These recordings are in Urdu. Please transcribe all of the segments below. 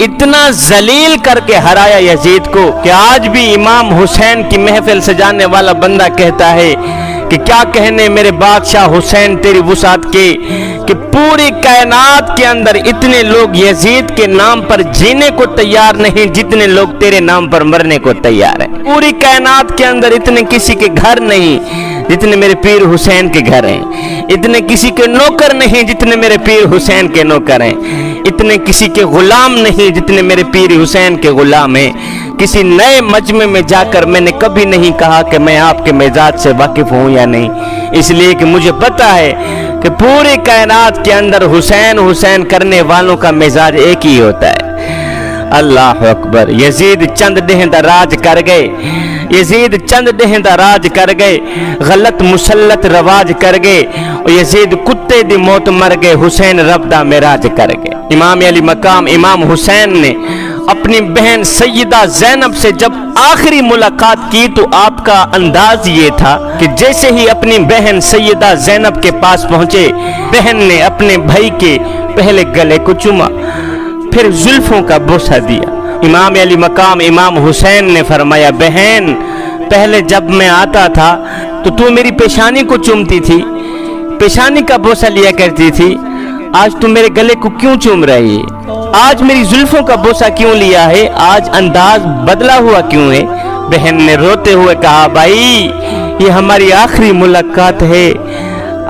اتنا ذلیل کر کے ہرایا یزید کو کہ آج بھی امام حسین کی محفل سجانے والا بندہ کہتا ہے کہ کیا کہنے میرے بادشاہ حسین تیری وسعت کے، کہ پوری کائنات کے اندر اتنے لوگ یزید کے نام پر جینے کو تیار نہیں جتنے لوگ تیرے نام پر مرنے کو تیار ہیں۔ پوری کائنات کے اندر اتنے کسی کے گھر نہیں جتنے میرے پیر حسین کے گھر ہیں، اتنے کسی کے نوکر نہیں جتنے میرے پیر حسین کے نوکر ہیں، اتنے کسی کے غلام نہیں جتنے میرے پیر حسین کے غلام ہیں۔ کسی نئے مجمع میں جا کر میں نے کبھی نہیں کہا کہ میں آپ کے مزاج سے واقف ہوں یا نہیں، اس لیے کہ مجھے پتا ہے کہ پوری کائنات کے اندر حسین حسین کرنے والوں کا مزاج ایک ہی ہوتا ہے۔ اللہ اکبر۔ یزید چند دہندہ راج کر گئے، یزید چند دہندہ راج کر گئے، غلط مسلط رواج کر گئے، اور یزید کتے دی موت مر گئے، حسین رب دا معراج کر گئے۔ امام علی مقام امام حسین نے اپنی بہن سیدہ زینب سے جب آخری ملاقات کی تو آپ کا انداز یہ تھا کہ جیسے ہی اپنی بہن سیدہ زینب کے پاس پہنچے، بہن نے اپنے بھائی کے پہلے گلے کو چوما، پھر زلفوں کا بوسہ دیا۔ امام علی مقام امام حسین نے فرمایا، بہن پہلے جب میں آتا تھا تو میری پیشانی کو چومتی تھی، پیشانی کا بوسہ لیا کرتی تھی، آج تم میرے گلے کو کیوں چوم رہی ہے؟ آج میری زلفوں کا بوسہ کیوں لیا ہے؟ آج انداز بدلا ہوا کیوں ہے؟ بہن نے روتے ہوئے کہا، بھائی یہ ہماری آخری ملاقات ہے،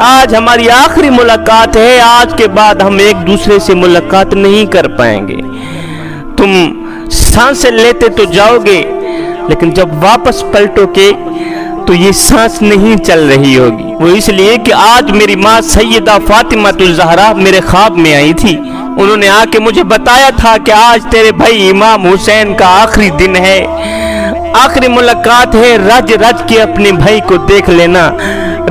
آج ہماری آخری ملاقات ہے، آج کے بعد ہم ایک دوسرے سے ملاقات نہیں کر پائیں گے۔ تم سانسیں لیتے تو جاؤ گے لیکن جب واپس پلٹو کے تو یہ سانس نہیں چل رہی ہوگی۔ وہ اس لیے کہ آج میری ماں سیدہ فاطمہ الزہرا میرے خواب میں آئی تھی، انہوں نے آ کے مجھے بتایا تھا کہ آج تیرے بھائی امام حسین کا آخری دن ہے، آخری ملاقات ہے، رج رج کے اپنے بھائی کو دیکھ لینا،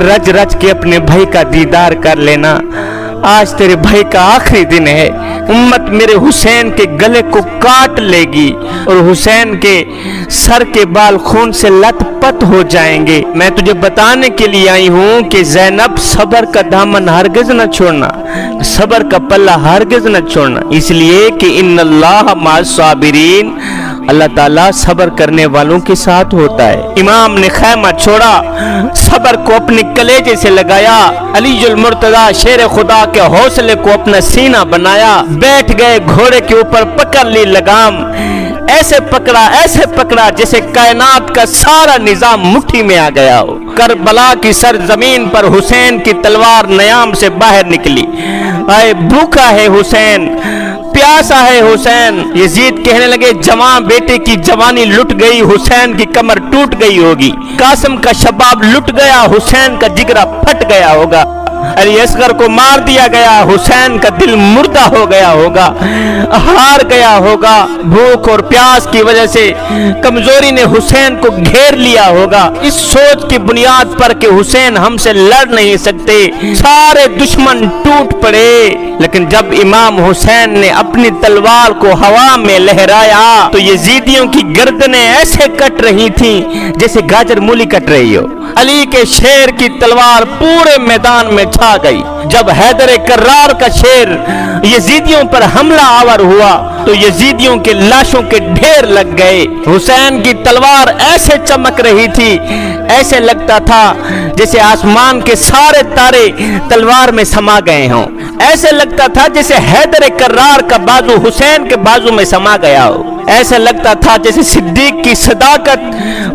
رج رج کے اپنے بھائی کا دیدار کر لینا، آج تیرے بھائی کا آخری دن ہے، امت میرے حسین کے گلے کو کاٹ لے گی اور حسین کے سر کے بال خون سے لت پت ہو جائیں گے۔ میں تجھے بتانے کے لیے آئی ہوں کہ زینب صبر کا دامن ہرگز نہ چھوڑنا، صبر کا پلہ ہرگز نہ چھوڑنا، اس لیے کہ ان اللہ مع الصابرین، اللہ تعالیٰ صبر کرنے والوں کے ساتھ ہوتا ہے۔ امام نے خیمہ چھوڑا، صبر کو اپنے کلیجے سے لگایا، علی المرتضیٰ شیر خدا کے حوصلے کو اپنا سینہ بنایا، بیٹھ گئے گھوڑے کے اوپر، پکڑ لی لگام، ایسے پکڑا جیسے کائنات کا سارا نظام مٹھی میں آ گیا ہو۔ کربلا کی سرزمین پر حسین کی تلوار نیام سے باہر نکلی، آئے بھوکا ہے حسین، پیاسا ہے حسین۔ یزید کہنے لگے، جوان بیٹے کی جوانی لٹ گئی، حسین کی کمر ٹوٹ گئی ہوگی، قاسم کا شباب لٹ گیا، حسین کا جگرہ پھٹ گیا ہوگا، علی اصغر کو مار دیا گیا، حسین کا دل مردہ ہو گیا ہوگا، ہار گیا ہوگا، بھوک اور پیاس کی وجہ سے کمزوری نے حسین کو گھیر لیا ہوگا، اس سوچ کی بنیاد پر کہ حسین ہم سے لڑ نہیں سکتے، سارے دشمن ٹوٹ پڑے۔ لیکن جب امام حسین نے اپنی تلوار کو ہوا میں لہرایا تو یزیدیوں کی گردنیں ایسے کٹ رہی تھیں جیسے گاجر مولی کٹ رہی ہو۔ علی کے شیر کی تلوار پورے میدان میں چھا گئی۔ جب حیدر کرار کا شیر یزیدیوں پر حملہ آور ہوا تو یزیدیوں کے لاشوں کے ڈھیر لگ گئے۔ حسین کی تلوار ایسے چمک رہی تھی، ایسے لگتا تھا جیسے آسمان کے سارے تارے تلوار میں سما گئے ہوں، ایسے لگتا تھا جیسے حیدر کرار کا بازو حسین کے بازو میں سما گیا ہو، ایسا لگتا تھا جیسے صدیق کی صداقت،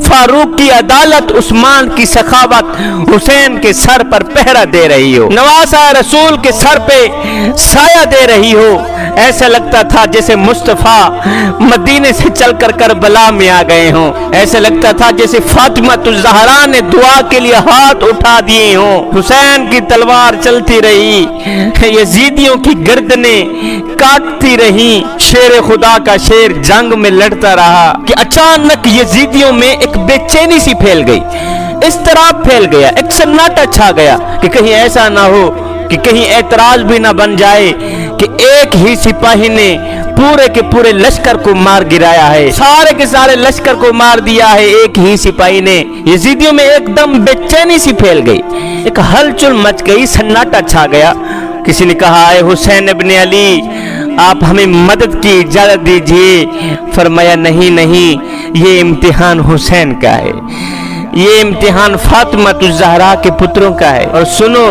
فاروق کی عدالت، عثمان کی سخاوت حسین کے سر پر پہرا دے رہی ہو، نواسہ رسول کے سر پہ سایہ دے رہی ہو، ایسا لگتا تھا جیسے مصطفیٰ مدینے سے چل کر کربلا میں آ گئے ہوں، ایسا لگتا تھا جیسے فاطمہ الزہرا نے دعا کے لیے ہاتھ اٹھا دیے ہوں۔ حسین کی تلوار چلتی رہی، یزیدیوں کی گردنیں کاٹتی رہی، شیر خدا کا شیر جنگ میں لڑتا رہا کہ اچانک یزیدیوں میں ایک بے چینی سی پھیل گئی، اضطراب پھیل گیا، ایک سناٹا چھا گیا کہ کہیں ایسا نہ ہو کہ کہیں اعتراض بھی نہ بن جائے کہ ایک ہی سپاہی نے پورے کے پورے لشکر کو مار گرایا ہے، سارے کے سارے لشکر کو مار دیا ہے ایک ہی سپاہی نے۔ یزیدیوں میں ایک دم بے چینی سی پھیل گئی، ایک ہلچل مچ گئی، سناٹا چھا گیا۔ کسی نے کہا، اے حسین ابن علی، آپ ہمیں مدد کی اجازت دیجئے۔ فرمایا نہیں نہیں، یہ امتحان حسین کا ہے، یہ امتحان فاطمہ الزہرا کے پتروں کا ہے۔ اور سنو،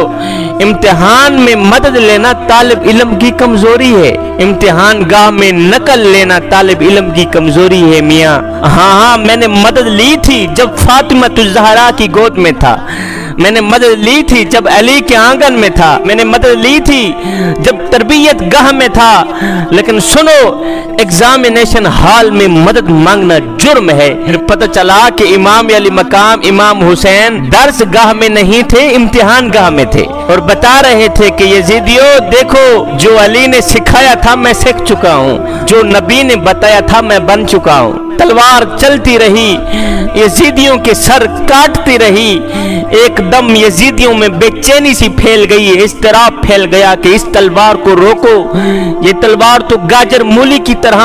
امتحان میں مدد لینا طالب علم کی کمزوری ہے، امتحان گاہ میں نقل لینا طالب علم کی کمزوری ہے میاں۔ ہاں میں نے مدد لی تھی جب فاطمہ الزہرا کی گود میں تھا، میں نے مدد لی تھی جب علی کے آنگن میں تھا، میں نے مدد لی تھی جب تربیت گاہ میں تھا، لیکن سنو، ایگزامینیشن ہال میں مدد مانگنا جرم ہے۔ پھر پتہ چلا کہ امام علی مقام امام حسین درس گاہ میں نہیں تھے، امتحان گاہ میں تھے، اور بتا رہے تھے کہ یزیدیو دیکھو، جو علی نے سکھایا تھا میں سیکھ چکا ہوں، جو نبی نے بتایا تھا میں بن چکا ہوں۔ تلوار چلتی رہی، یزیدیوں کے سر کاٹتی رہی، ایک دم یزیدیوں میں بے چینی سی پھیل گئی، اضطراب پھیل گیا کہ اس تلوار کو روکو، یہ تلوار تو گاجر مولی کی طرح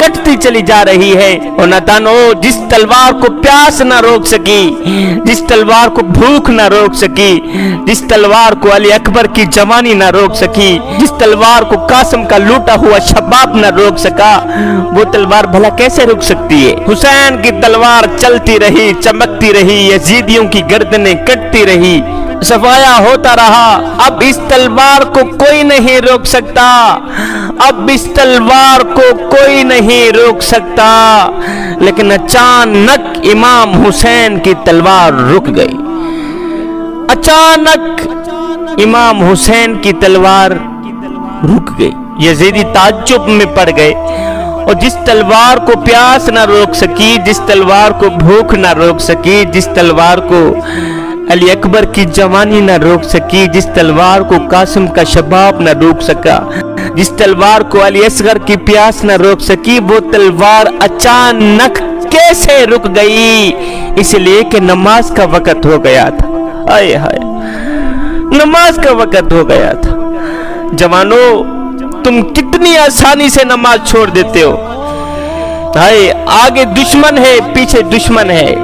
کٹتی چلی جا رہی ہے۔ اور ناتانو، جس تلوار کو پیاس نہ روک سکی، جس تلوار کو بھوک نہ روک سکی، جس تلوار کو علی اکبر کی جوانی نہ روک سکی، جس تلوار کو قاسم کا لوٹا ہوا شباب نہ روک سکا، وہ تلوار بھلا کیسے روک سکتی ہے؟ حسین کی تلوار چلتی رہی، چمکتی رہی، یزیدیوں کی گردنیں کٹتی رہی، صفایا ہوتا رہا۔ اب اس تلوار کو کوئی نہیں روک سکتا، اب اس تلوار کو کوئی نہیں روک سکتا۔ لیکن اچانک امام حسین کی تلوار رک گئی، اچانک امام حسین کی تلوار رک گئی۔ یزیدی تعجب میں پڑ گئے، اور جس تلوار کو پیاس نہ روک سکی، جس تلوار کو بھوک نہ روک سکی، جس تلوار کو علی اکبر کی جوانی نہ روک سکی، جس تلوار کو قاسم کا شباب نہ روک سکا، جس تلوار کو علی اصغر کی پیاس نہ روک سکی، وہ تلوار اچانک کیسے رک گئی؟ اس لیے کہ نماز کا وقت ہو گیا تھا۔ آئے ہائے، نماز کا وقت ہو گیا تھا۔ جوانو، تم کتنی آسانی سے نماز چھوڑ دیتے ہو۔ ہائے، آگے دشمن ہے، پیچھے دشمن ہے،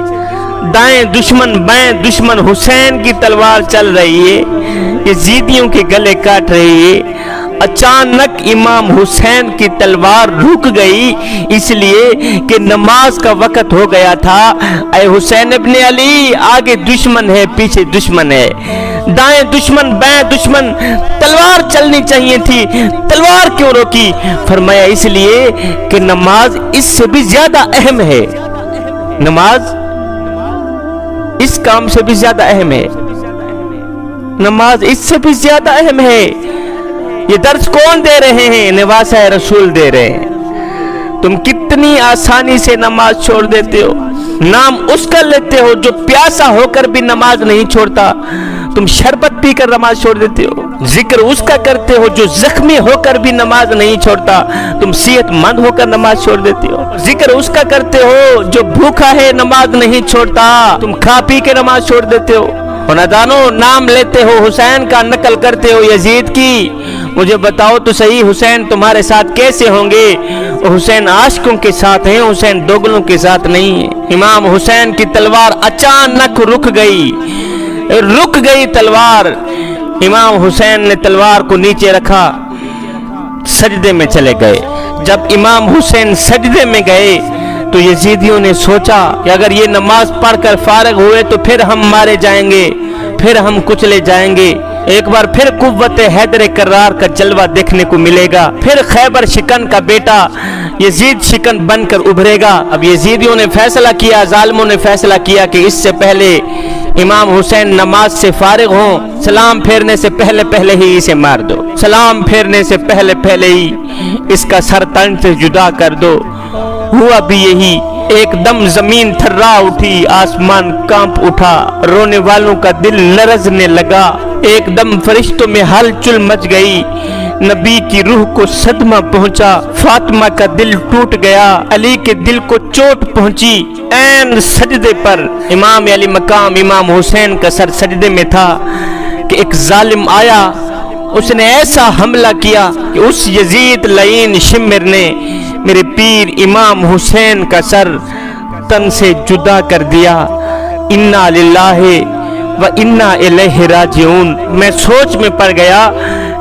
دائیں دشمن بائیں دشمن، حسین کی تلوار چل رہی ہے، یزیدیوں کے گلے کاٹ رہی ہے۔ اچانک امام حسین کی تلوار رک گئی، اس لیے کہ نماز کا وقت ہو گیا تھا۔ اے حسین ابن علی، آگے دشمن ہے، پیچھے دشمن ہے، دائیں دشمن بائیں دشمن، تلوار چلنی چاہیے تھی، تلوار کیوں روکی؟ فرمایا اس لیے کہ نماز اس سے بھی زیادہ اہم ہے، نماز اس کام سے بھی زیادہ اہم ہے، نماز اس سے بھی زیادہ اہم ہے۔ یہ درس کون دے رہے ہیں؟ نواسہ رسول دے رہے ہیں۔ تم کتنی آسانی سے نماز چھوڑ دیتے ہو۔ نام اس کا لیتے ہو جو پیاسا ہو کر بھی نماز نہیں چھوڑتا، تم شربت پی کر نماز چھوڑ دیتے ہو۔ ذکر اس کا کرتے ہو جو زخمی ہو کر بھی نماز نہیں چھوڑتا، تم صحت مند ہو کر نماز چھوڑ دیتے ہو۔ ذکر اس کا کرتے ہو جو بھوکا ہے نماز نہیں چھوڑتا، تم کھا پی کے نماز چھوڑ دیتے ہو۔ اور نادانو، نام لیتے ہو حسین کا، نقل کرتے ہو یزید کی۔ مجھے بتاؤ تو صحیح، حسین تمہارے ساتھ کیسے ہوں گے؟ حسین عاشقوں کے ساتھ ہیں، حسین دوگلوں کے ساتھ نہیں ہے۔ امام حسین کی تلوار اچانک رک گئی تلوار۔ امام حسین نے تلوار کو نیچے رکھا، سجدے میں چلے گئے۔ جب امام حسین سجدے میں گئے تو یزیدیوں نے سوچا کہ اگر یہ نماز پڑھ کر فارغ ہوئے تو پھر ہم مارے جائیں گے، پھر ہم کچلے جائیں گے، ایک بار پھر قوت حیدر کرار کا جلوہ دیکھنے کو ملے گا، پھر خیبر شکن کا بیٹا یزید شکن بن کر ابھرے گا۔ اب یزیدیوں نے فیصلہ کیا، ظالموں نے فیصلہ کیا کہ اس سے پہلے امام حسین نماز سے فارغ ہوں، سلام پھیرنے سے پہلے ہی اسے مار دو، سلام پھیرنے سے پہلے ہی اس کا سر تن سے جدا کر دو۔ ہوا بھی یہی، ایک دم زمین تھرا اٹھی، آسمان کانپ اٹھا، رونے والوں کا دل لرزنے لگا، ایک دم فرشتوں میں ہلچل مچ گئی، نبی کی روح کو صدمہ پہنچا، فاطمہ کا دل ٹوٹ گیا، علی کے دل کو چوٹ پہنچی۔ عین سجدے پر امام علی مقام امام حسین کا سر سجدے میں تھا کہ ایک ظالم آیا، اس نے ایسا حملہ کیا کہ اس یزید لعین شمر نے میرے پیر امام حسین کا سر تن سے جدا کر دیا۔ انا للہ و انا الیہ راجعون۔ میں سوچ میں پڑ گیا